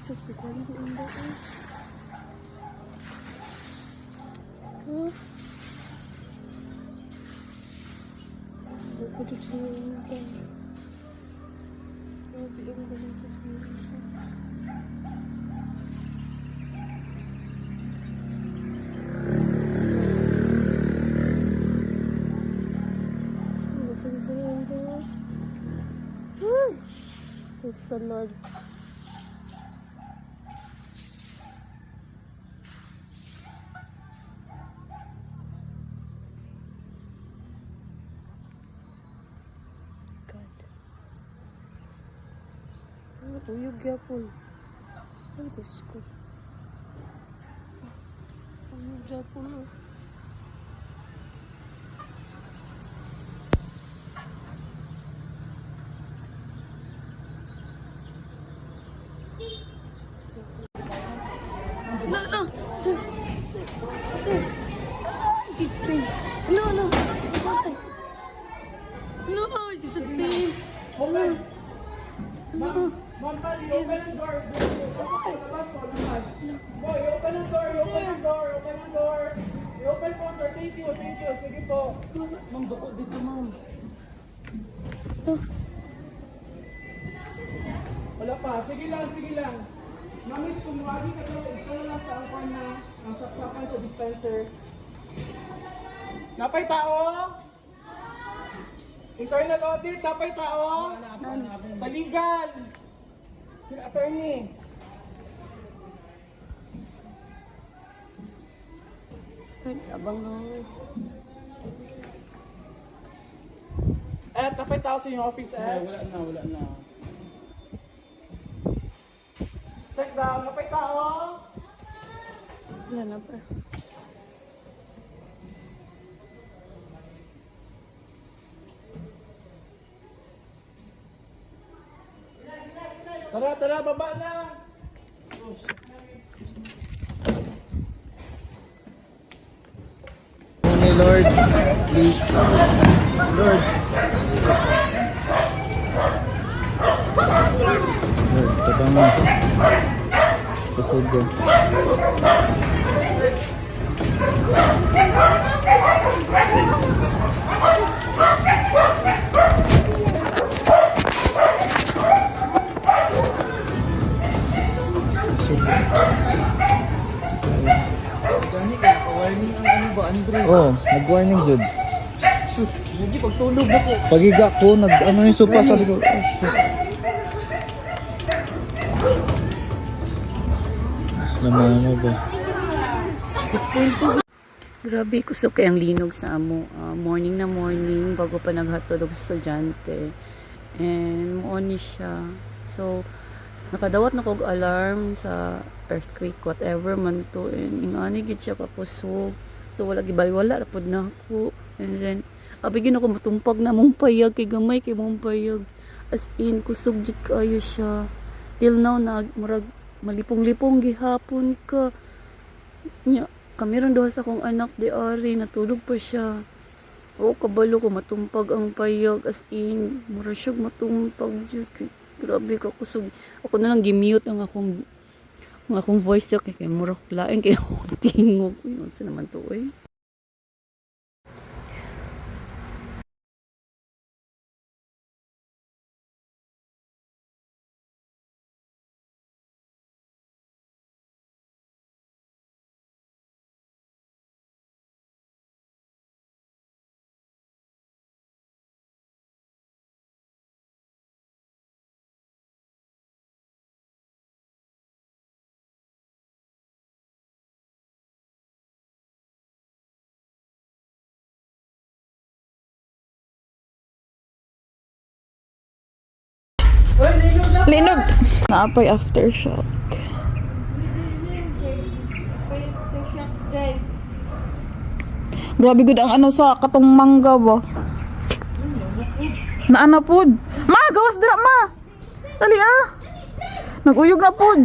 Jesus, wala na ang indo. Huh? Grabe dito sa indo. Grabe yung galing sa indo. It's the Lord. God. Uyog yapon. Ay, Diyos ko. Uyog yapon. No, no, sir, sir, sir. Sir. No, no, why? No, Jesus name. Ma'am, No. ma'am, open the door. Boy, open the door, open the door, open the door. Open po, sir. Thank you. Sige po. Ma'am, duko dito, ma'am. Wala pa. Sige lang. Ma'am, kung wagi ka daw, ito na lang sa alpan na ang saksakan sa dispenser. Napay tao? Internal audit, napay tao? Sa legal. Sir attorney. Abang no. Napay tao sa inyong office, Wala na. Check down, napay tao? Wala na pa. Tara, baba na! May Lord, please. Lord. Lord, tabangan. Susugo. Oh, nag-warning jud. Sus, hindi pagtulog ako. Pagiga ko, ano yung sopa sa likod. Salamat mo ba? 6.2. Grabe, gusto kayang linog sa amo. Morning na morning, bago pa naghatod og estudyante. And muoni siya. So, nakadawat na kog alarm sa earthquake, whatever man to. And ingani gid siya kapusog. So, wala gibaliwala na pod na ako. And then, abigin ako matumpag na mong payag, kay gamay kay mong payag. As in, kusog jud kayo siya. Till now, murag malipong-lipong gihapon ka. Nya, kami ron doon sa akong anak di ari, natulog pa siya. Oo, kabalo ko matumpag ang payag, as in, mura siyag matumpag dyan. Grabe ka kusog. Ako na lang gimute ang akong voice to, kaya mura ko laing, kaya akong tingog. Yun, sa naman to eh. Linog! Naapay aftershock. Grabe gud ang ano sa katong mangga ba? Naana pod. Ma, gawas dira ma. Dali ah. Naguyog na pod.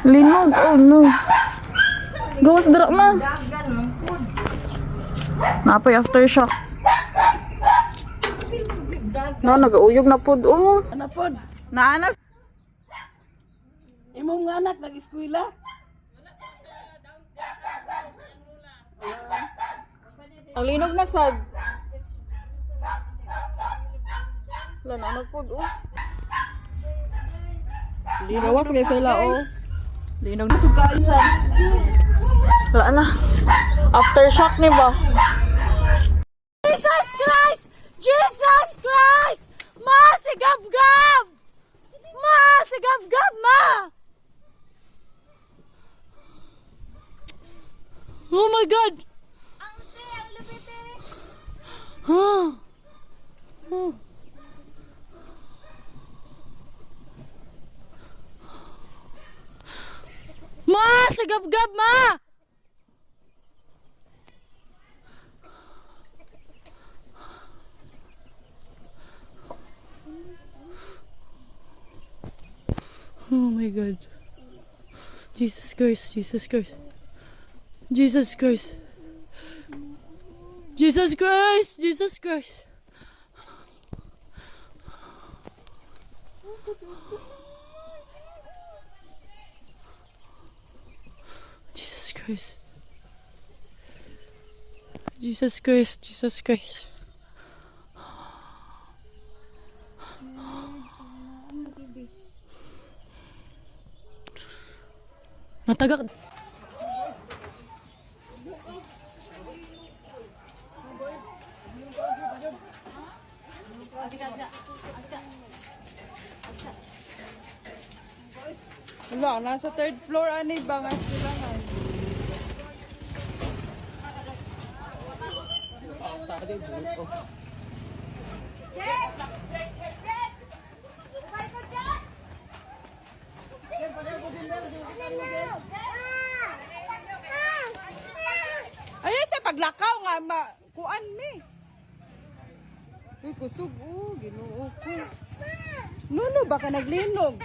Linog, oh no. Gawas dira ma. Naapay aftershock. No, nagauyog na pod. Oh. Ano po? Naana. imong mga anak nag-eskwela? Ang linog na sad. Wala na nagpod oh. Gawas kay sila oh. Linog na sukaan sa. Wala na. Aftershock ni ba? Jesus Christ! Jesus Christ! Ma, si Gab-Gab! Ma, si Gab-Gab, ma! Oh my God! Huh? Oh. Ma, si Gab-Gab, ma! Oh my God. Jesus Christ, Jesus Christ. Jesus Christ. Jesus Christ, Jesus Christ. Jesus Christ. Jesus Christ, Jesus Christ. Natagak. Wala, nasa third floor ani bangas sila nga. Ayun sa paglakaw nga kuan mi. Uy, kusog Ginoo ko. Nuno baka naglinog.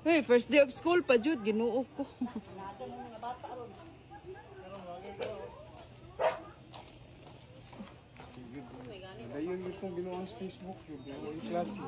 Hey, first day of school pa jud Ginoo ko. Dayon yung kong ginawa sa Facebook, yung klase.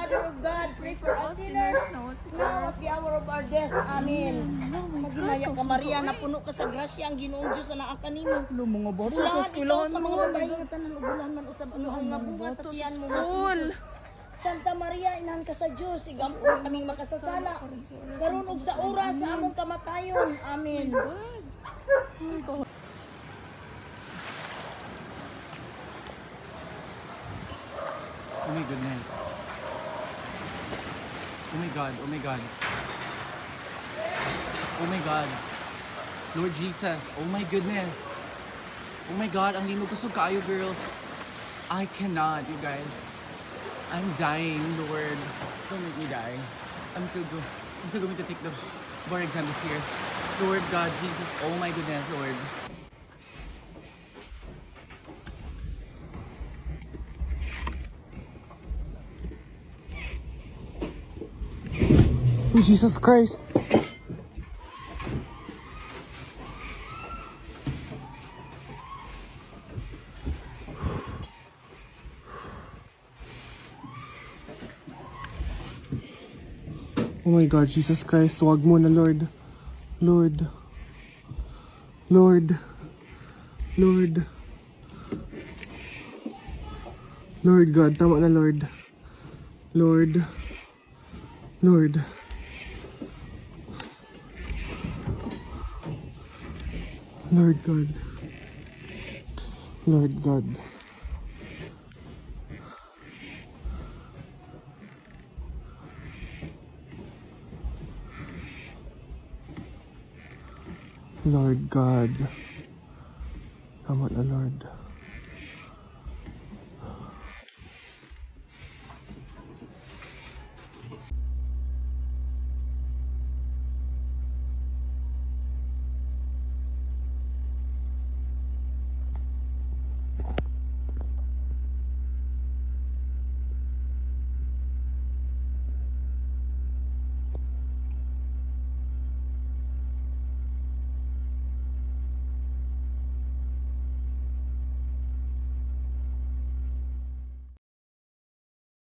Mother of God, pray for us sinners, now at the hour of our death. Amen. Maginaya ka, Maria, napuno ka sa grasya, ang Ginoong Diyos na naakanimo. Mga baro, Lahat ikaw sa mga babae nga tanan, ugulahan man usab ang nga bunga sa tiyan mo. Mas Santa Maria, inahan ka sa Diyos, igampo kaming makasasala. Karon og sa oras sa among kamatayon. Amen. Oh my goodness. Oh my God, oh my God. Oh my God. Lord Jesus, oh my goodness. Oh my God, ang linog kusog kaayo, girls. I cannot, you guys. I'm dying, Lord. Don't make me die. I'm still going to take the bar exam this year. Lord God, Jesus, oh my goodness, Lord. Oh, Jesus Christ! Oh my God, Jesus Christ, wag mo na, Lord. Lord. Lord. Lord. Lord God, tama na, Lord. Lord. Lord. Lord God. Lord God. Lord God. Tama na, Lord.